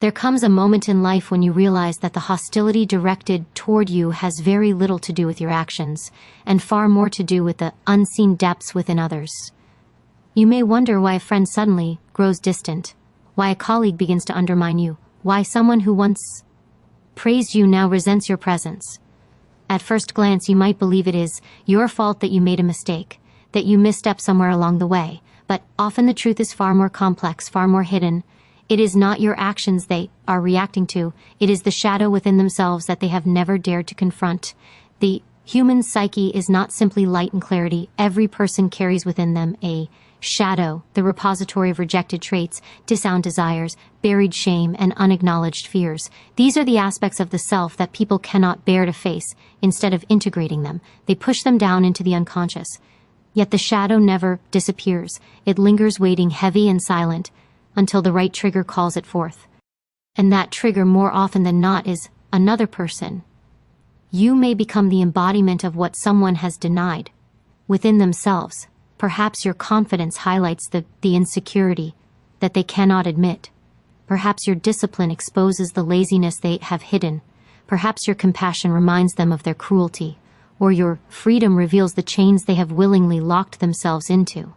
There comes a moment in life when you realize that the hostility directed toward you has very little to do with your actions, and far more to do with the unseen depths within others. You may wonder why a friend suddenly grows distant, why a colleague begins to undermine you, why someone who once praised you now resents your presence. At first glance, you might believe it is your fault that you made a mistake, that you misstepped somewhere along the way, but often the truth is far more complex, far more hidden. It is not your actions they are reacting to, it is the shadow within themselves that they have never dared to confront. The human psyche is not simply light and clarity. Every person carries within them a shadow, the repository of rejected traits, disowned desires, buried shame, and unacknowledged fears. These are the aspects of the self that people cannot bear to face. Instead of integrating them, they push them down into the unconscious. Yet the shadow never disappears. It lingers waiting, heavy and silent, until the right trigger calls it forth. And that trigger, more often than not, is another person. You may become the embodiment of what someone has denied within themselves. Perhaps your confidence highlights the insecurity that they cannot admit. Perhaps your discipline exposes the laziness they have hidden. Perhaps your compassion reminds them of their cruelty, or your freedom reveals the chains they have willingly locked themselves into.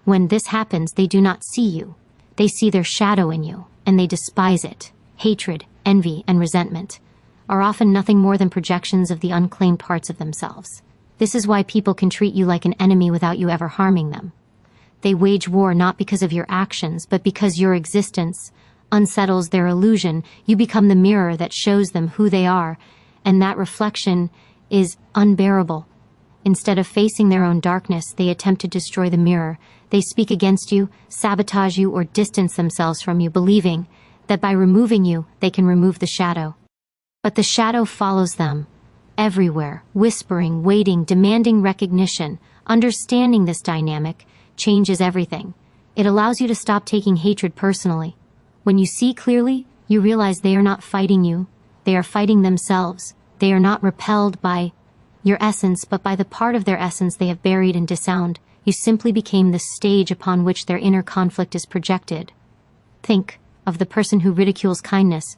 When this happens, they do not see you. They see their shadow in you, and they despise it. Hatred, envy, and resentment are often nothing more than projections of the unclaimed parts of themselves. This is why people can treat you like an enemy without you ever harming them. They wage war not because of your actions, but because your existence unsettles their illusion. You become the mirror that shows them who they are, and that reflection is unbearable. Instead of facing their own darkness, they attempt to destroy the mirror. They speak against you, sabotage you, or distance themselves from you, believing that by removing you, they can remove the shadow. But the shadow follows them everywhere, whispering, waiting, demanding recognition. Understanding this dynamic changes everything. It allows you to stop taking hatred personally. When you see clearly, you realize they are not fighting you. They are fighting themselves. They are not repelled by your essence, but by the part of their essence they have buried and disowned. You simply became the stage upon which their inner conflict is projected. Think of the person who ridicules kindness.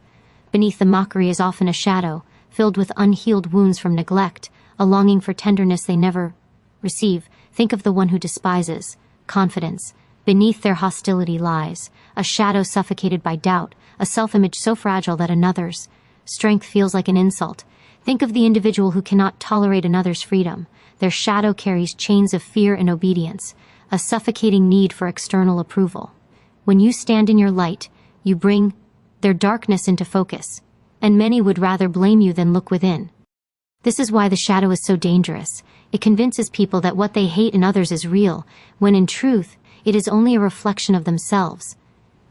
Beneath the mockery is often a shadow, filled with unhealed wounds from neglect, a longing for tenderness they never receive. Think of the one who despises confidence. Beneath their hostility lies a shadow suffocated by doubt, a self-image so fragile that another's strength feels like an insult. Think of the individual who cannot tolerate another's freedom. Their shadow carries chains of fear and obedience, a suffocating need for external approval. When you stand in your light, you bring their darkness into focus, and many would rather blame you than look within. This is why the shadow is so dangerous. It convinces people that what they hate in others is real, when in truth, it is only a reflection of themselves.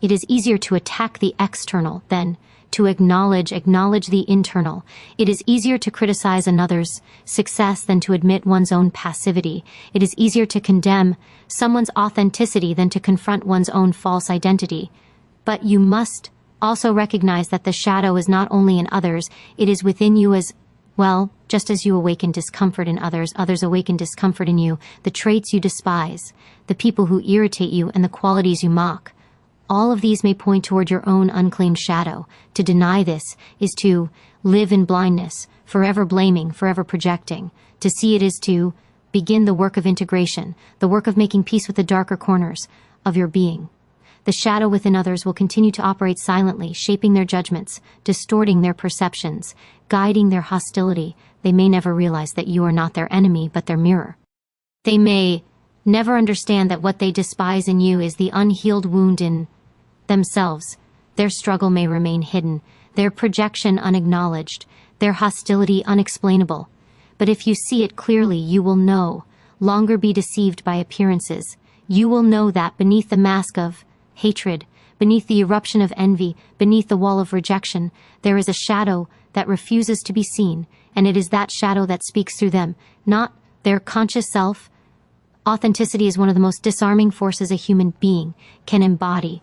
It is easier to attack the external than to acknowledge the internal. It is easier to criticize another's success than to admit one's own passivity. It is easier to condemn someone's authenticity than to confront one's own false identity. But you must also recognize that the shadow is not only in others, it is within you as well. Just as you awaken discomfort in others, others awaken discomfort in you. The traits you despise, the people who irritate you, and the qualities you mock. All of these may point toward your own unclaimed shadow. To deny this is to live in blindness, forever blaming, forever projecting. To see it is to begin the work of integration, the work of making peace with the darker corners of your being. The shadow within others will continue to operate silently, shaping their judgments, distorting their perceptions, guiding their hostility. They may never realize that you are not their enemy, but their mirror. They may never understand that what they despise in you is the unhealed wound in themselves. Their struggle may remain hidden, their projection unacknowledged, their hostility unexplainable. But if you see it clearly, you will no longer be deceived by appearances. You will know that beneath the mask of hatred, beneath the eruption of envy, beneath the wall of rejection, there is a shadow that refuses to be seen, and it is that shadow that speaks through them, not their conscious self. Authenticity is one of the most disarming forces a human being can embody.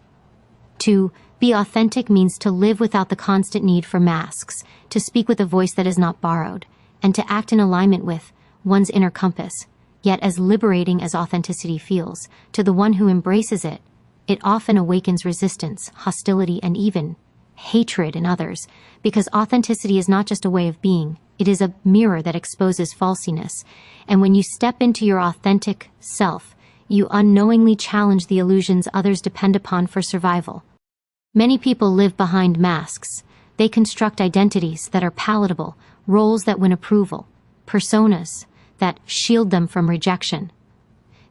To be authentic means to live without the constant need for masks, to speak with a voice that is not borrowed, and to act in alignment with one's inner compass. Yet as liberating as authenticity feels, to the one who embraces it, it often awakens resistance, hostility, and even hatred in others, because authenticity is not just a way of being, it is a mirror that exposes falsiness. And when you step into your authentic self, you unknowingly challenge the illusions others depend upon for survival. Many people live behind masks. They construct identities that are palatable, roles that win approval, personas that shield them from rejection.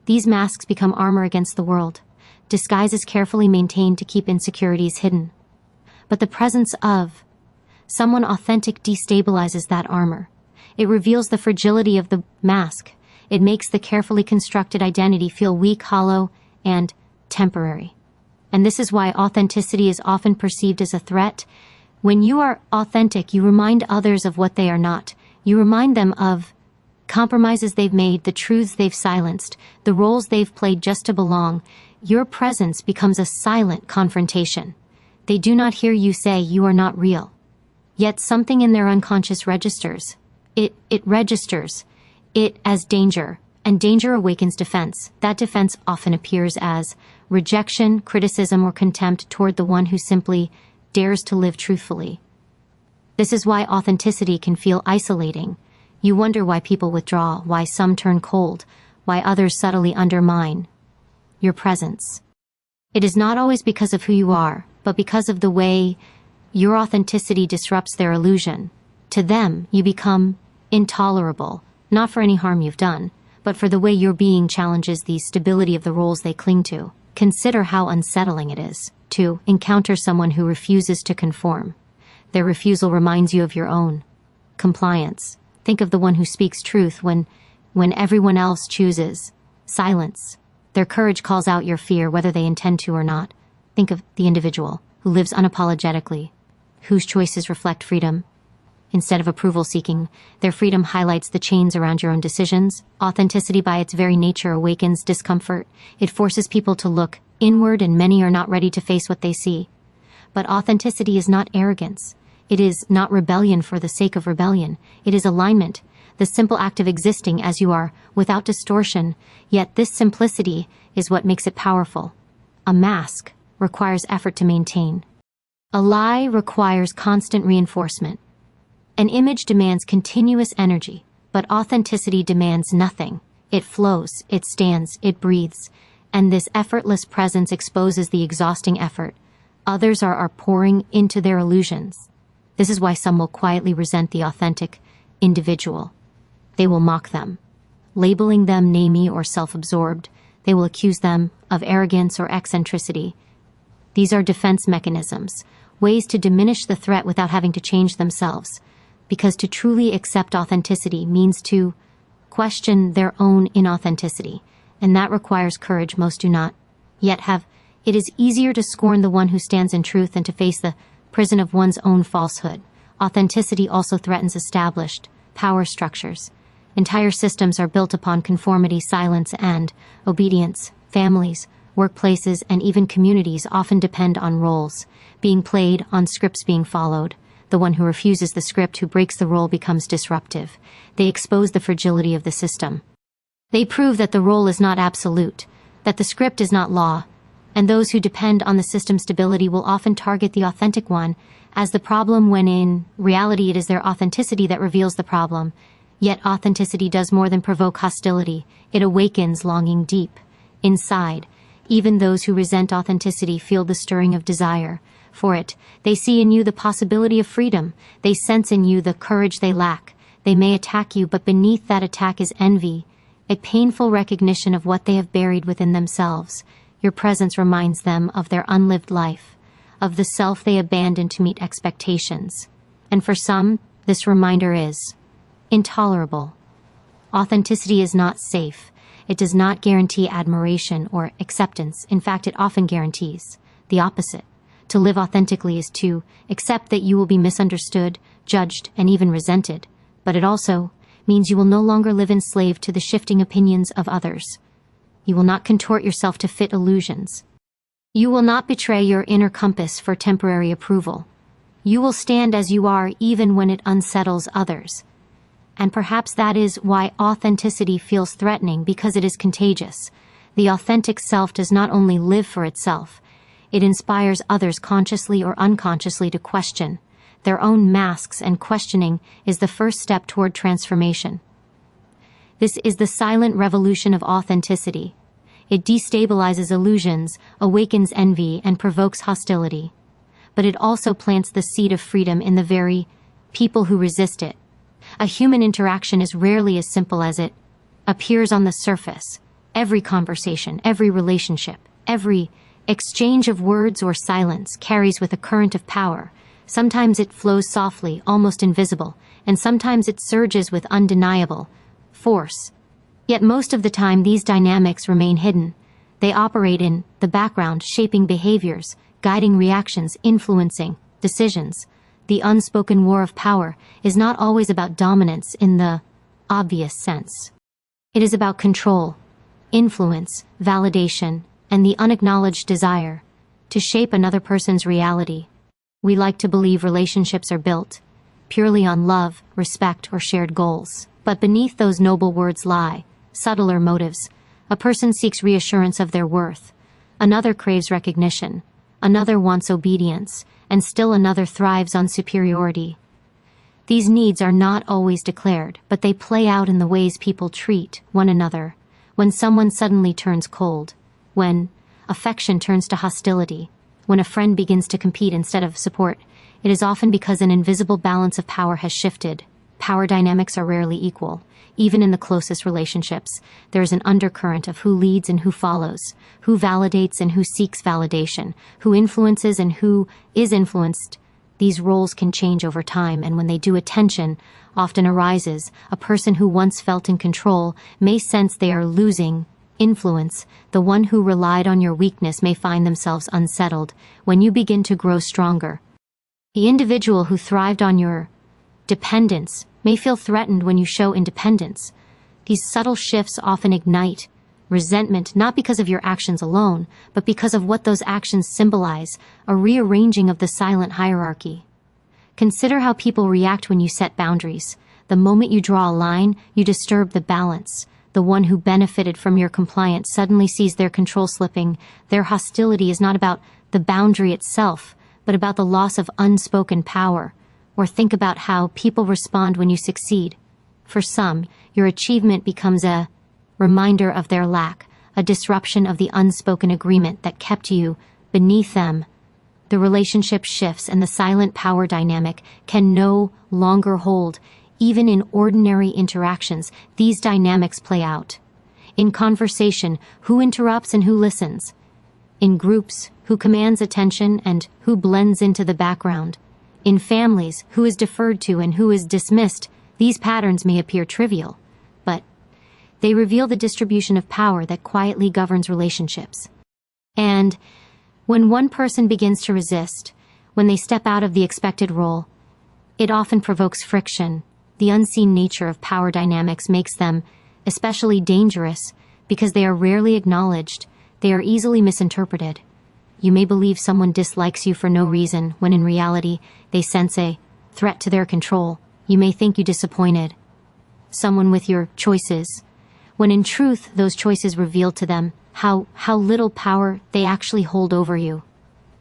These masks become armor against the world, disguises carefully maintained to keep insecurities hidden. But the presence of someone authentic destabilizes that armor. It reveals the fragility of the mask. It makes the carefully constructed identity feel weak, hollow, and temporary. And this is why authenticity is often perceived as a threat. When you are authentic, you remind others of what they are not. You remind them of compromises they've made, the truths they've silenced, the roles they've played just to belong. Your presence becomes a silent confrontation. They do not hear you say you are not real. Yet something in their unconscious registers. It registers it as danger, and danger awakens defense. That defense often appears as rejection, criticism, or contempt toward the one who simply dares to live truthfully. This is why authenticity can feel isolating. You wonder why people withdraw, why some turn cold, why others subtly undermine your presence. It is not always because of who you are, but because of the way your authenticity disrupts their illusion. To them, you become intolerable, not for any harm you've done, but for the way your being challenges the stability of the roles they cling to. Consider how unsettling it is to encounter someone who refuses to conform. Their refusal reminds you of your own compliance. Think of the one who speaks truth when everyone else chooses silence. Their courage calls out your fear, whether they intend to or not. Think of the individual who lives unapologetically, whose choices reflect freedom. Instead of approval seeking, their freedom highlights the chains around your own decisions. Authenticity by its very nature awakens discomfort. It forces people to look inward, and many are not ready to face what they see. But authenticity is not arrogance. It is not rebellion for the sake of rebellion. It is alignment, the simple act of existing as you are, without distortion. Yet this simplicity is what makes it powerful. A mask requires effort to maintain. A lie requires constant reinforcement. An image demands continuous energy, but authenticity demands nothing. It flows, it stands, it breathes, and this effortless presence exposes the exhausting effort others are pouring into their illusions. This is why some will quietly resent the authentic individual. They will mock them, labeling them namey or self-absorbed. They will accuse them of arrogance or eccentricity. These are defense mechanisms, ways to diminish the threat without having to change themselves. Because to truly accept authenticity means to question their own inauthenticity, and that requires courage most do not yet have. It is easier to scorn the one who stands in truth than to face the prison of one's own falsehood. Authenticity also threatens established power structures. Entire systems are built upon conformity, silence, and obedience. Families, workplaces, and even communities often depend on roles being played, on scripts being followed. The one who refuses the script, who breaks the role, becomes disruptive. They expose the fragility of the system. They prove that the role is not absolute, that the script is not law, and those who depend on the system's stability will often target the authentic one as the problem, when in reality it is their authenticity that reveals the problem. Yet authenticity does more than provoke hostility. It awakens longing deep inside. Even those who resent authenticity feel the stirring of desire for it. They see in you the possibility of freedom. They sense in you the courage they lack. They may attack you, but beneath that attack is envy, a painful recognition of what they have buried within themselves. Your presence reminds them of their unlived life, of the self they abandoned to meet expectations. And for some, this reminder is intolerable. Authenticity is not safe. It does not guarantee admiration or acceptance. In fact, it often guarantees the opposite. To live authentically is to accept that you will be misunderstood, judged, and even resented. But it also means you will no longer live enslaved to the shifting opinions of others. You will not contort yourself to fit illusions. You will not betray your inner compass for temporary approval. You will stand as you are even when it unsettles others. And perhaps that is why authenticity feels threatening, because it is contagious. The authentic self does not only live for itself, it inspires others consciously or unconsciously to question their own masks, and questioning is the first step toward transformation. This is the silent revolution of authenticity. It destabilizes illusions, awakens envy, and provokes hostility. But it also plants the seed of freedom in the very people who resist it. A human interaction is rarely as simple as it appears on the surface. Every conversation, every relationship, every exchange of words or silence carries with a current of power. Sometimes it flows softly, almost invisible, and sometimes it surges with undeniable force. Yet most of the time these dynamics remain hidden. They operate in the background, shaping behaviors, guiding reactions, influencing decisions. The unspoken war of power is not always about dominance in the obvious sense. It is about control, influence, validation, and the unacknowledged desire to shape another person's reality. We like to believe relationships are built purely on love, respect, or shared goals. But beneath those noble words lie subtler motives. A person seeks reassurance of their worth. Another craves recognition. Another wants obedience. And still another thrives on superiority. These needs are not always declared, but they play out in the ways people treat one another. When someone suddenly turns cold. When affection turns to hostility. When a friend begins to compete instead of support, it is often because an invisible balance of power has shifted. Power dynamics are rarely equal. Even in the closest relationships, there is an undercurrent of who leads and who follows, who validates and who seeks validation, who influences and who is influenced. These roles can change over time, and when they do, a tension often arises. A person who once felt in control may sense they are losing influence. The one who relied on your weakness may find themselves unsettled when you begin to grow stronger. The individual who thrived on your dependence may feel threatened when you show independence. These subtle shifts often ignite resentment, not because of your actions alone, but because of what those actions symbolize, a rearranging of the silent hierarchy. Consider how people react when you set boundaries. The moment you draw a line, you disturb the balance. The one who benefited from your compliance suddenly sees their control slipping. Their hostility is not about the boundary itself, but about the loss of unspoken power. Or think about how people respond when you succeed. For some, your achievement becomes a reminder of their lack, a disruption of the unspoken agreement that kept you beneath them. The relationship shifts and the silent power dynamic can no longer hold. Even in ordinary interactions, these dynamics play out. In conversation, who interrupts and who listens? In groups, who commands attention and who blends into the background? In families, who is deferred to and who is dismissed? These patterns may appear trivial, but they reveal the distribution of power that quietly governs relationships. And when one person begins to resist, when they step out of the expected role, it often provokes friction. The unseen nature of power dynamics makes them especially dangerous because they are rarely acknowledged. They are easily misinterpreted. You may believe someone dislikes you for no reason, when in reality, they sense a threat to their control. You may think you disappointed someone with your choices, when in truth, those choices reveal to them how little power they actually hold over you.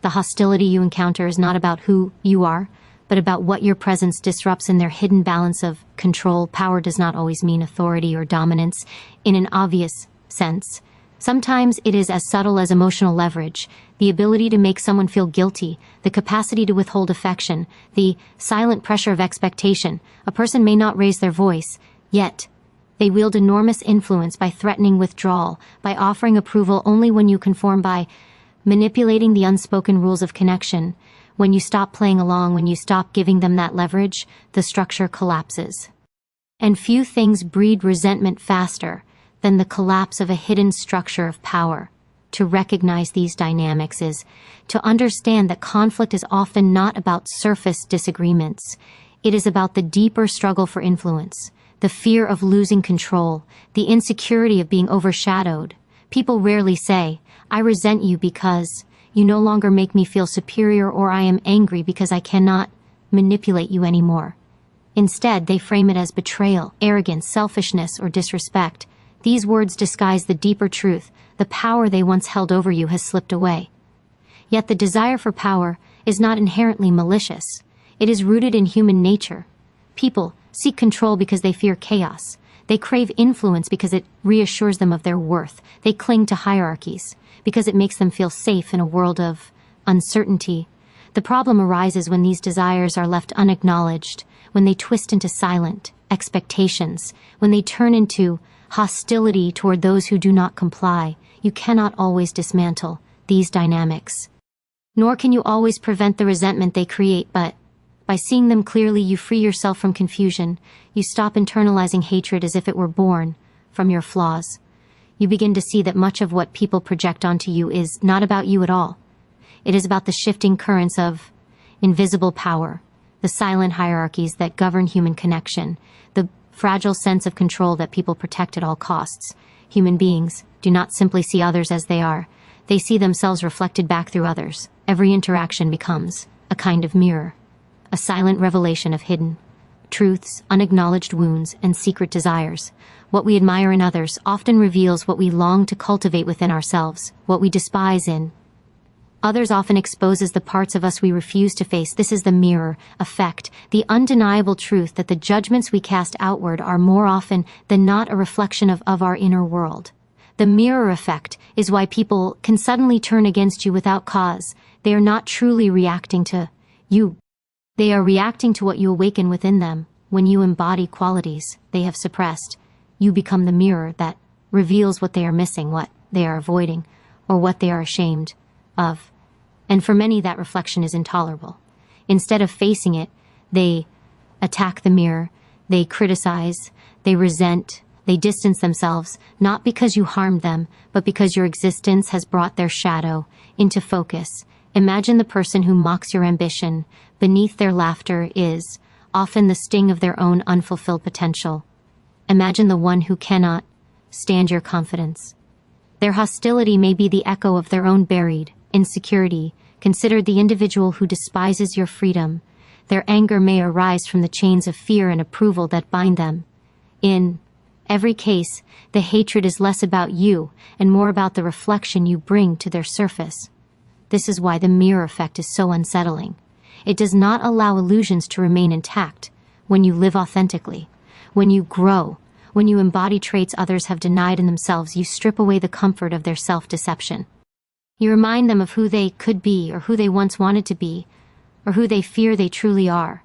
The hostility you encounter is not about who you are, but about what your presence disrupts in their hidden balance of control. Power does not always mean authority or dominance in an obvious sense. Sometimes it is as subtle as emotional leverage, the ability to make someone feel guilty, the capacity to withhold affection, the silent pressure of expectation. A person may not raise their voice, yet they wield enormous influence by threatening withdrawal, by offering approval only when you conform, by manipulating the unspoken rules of connection. When you stop playing along, when you stop giving them that leverage, the structure collapses. And few things breed resentment faster than the collapse of a hidden structure of power. To recognize these dynamics is to understand that conflict is often not about surface disagreements. It is about the deeper struggle for influence, the fear of losing control, the insecurity of being overshadowed. People rarely say, "I resent you because you no longer make me feel superior," or "I am angry because I cannot manipulate you anymore." Instead, they frame it as betrayal, arrogance, selfishness, or disrespect. These words disguise the deeper truth. The power they once held over you has slipped away. Yet the desire for power is not inherently malicious. It is rooted in human nature. People seek control because they fear chaos. They crave influence because it reassures them of their worth. They cling to hierarchies because it makes them feel safe in a world of uncertainty. The problem arises when these desires are left unacknowledged, when they twist into silent expectations, when they turn into hostility toward those who do not comply. You cannot always dismantle these dynamics, nor can you always prevent the resentment they create, but by seeing them clearly, you free yourself from confusion. You stop internalizing hatred as if it were born from your flaws. You begin to see that much of what people project onto you is not about you at all. It is about the shifting currents of invisible power, the silent hierarchies that govern human connection, the fragile sense of control that people protect at all costs. Human beings do not simply see others as they are. They see themselves reflected back through others. Every interaction becomes a kind of mirror, a silent revelation of hidden truths, unacknowledged wounds, and secret desires. What we admire in others often reveals what we long to cultivate within ourselves. What we despise in others often exposes the parts of us we refuse to face. This is the mirror effect, the undeniable truth that the judgments we cast outward are more often than not a reflection of our inner world. The mirror effect is why people can suddenly turn against you without cause. They are not truly reacting to you. They are reacting to what you awaken within them. When you embody qualities they have suppressed, you become the mirror that reveals what they are missing, what they are avoiding, or what they are ashamed of. And for many, that reflection is intolerable. Instead of facing it, they attack the mirror, they criticize, they resent, they distance themselves, not because you harmed them, but because your existence has brought their shadow into focus. Imagine the person who mocks your ambition. Beneath their laughter is often the sting of their own unfulfilled potential. Imagine the one who cannot stand your confidence. Their hostility may be the echo of their own buried insecurity. Consider the individual who despises your freedom. Their anger may arise from the chains of fear and approval that bind them. In every case, the hatred is less about you and more about the reflection you bring to their surface. This is why the mirror effect is so unsettling. It does not allow illusions to remain intact. When you live authentically, when you grow, when you embody traits others have denied in themselves, you strip away the comfort of their self-deception. You remind them of who they could be, or who they once wanted to be, or who they fear they truly are.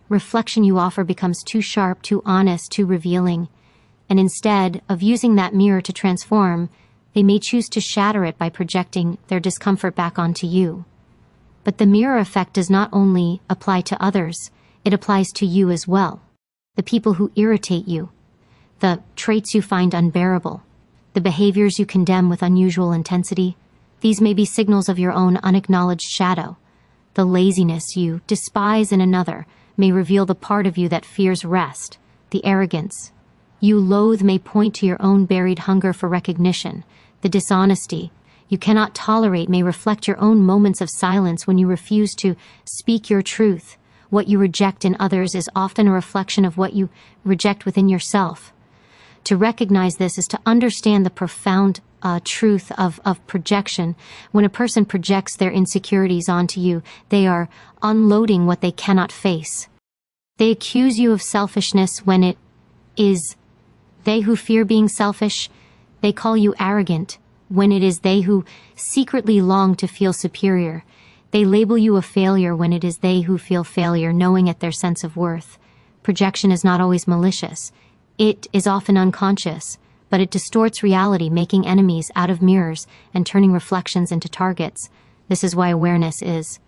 Reflection you offer becomes too sharp, too honest, too revealing, and instead of using that mirror to transform, they may choose to shatter it by projecting their discomfort back onto you. But the mirror effect does not only apply to others, it applies to you as well. The people who irritate you, the traits you find unbearable, the behaviors you condemn with unusual intensity, these may be signals of your own unacknowledged shadow. The laziness you despise in another may reveal the part of you that fears rest. The arrogance you loathe may point to your own buried hunger for recognition. The dishonesty you cannot tolerate may reflect your own moments of silence when you refuse to speak your truth. What you reject in others is often a reflection of what you reject within yourself. To recognize this is to understand the profound truth of projection. When a person projects their insecurities onto you, they are unloading what they cannot face. They accuse you of selfishness when it is they who fear being selfish. They call you arrogant when it is they who secretly long to feel superior. They label you a failure when it is they who feel failure, knowing at their sense of worth. Projection is not always malicious. It is often unconscious, but it distorts reality, making enemies out of mirrors and turning reflections into targets. This is why awareness is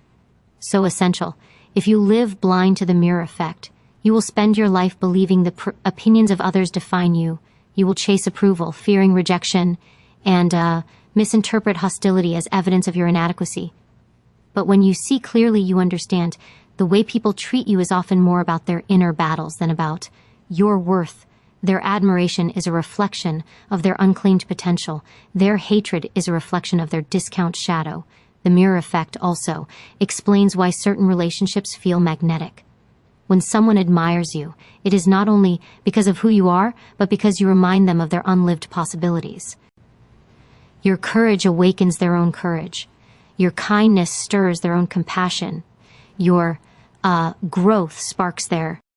so essential. If you live blind to the mirror effect, you will spend your life believing the opinions of others define you. You will chase approval, fearing rejection, and misinterpret hostility as evidence of your inadequacy. But when you see clearly, you understand the way people treat you is often more about their inner battles than about your worth. Their admiration is a reflection of their unclaimed potential. Their hatred is a reflection of their discount shadow. The mirror effect also explains why certain relationships feel magnetic. When someone admires you, it is not only because of who you are, but because you remind them of their unlived possibilities. Your courage awakens their own courage. Your kindness stirs their own compassion. Your growth sparks their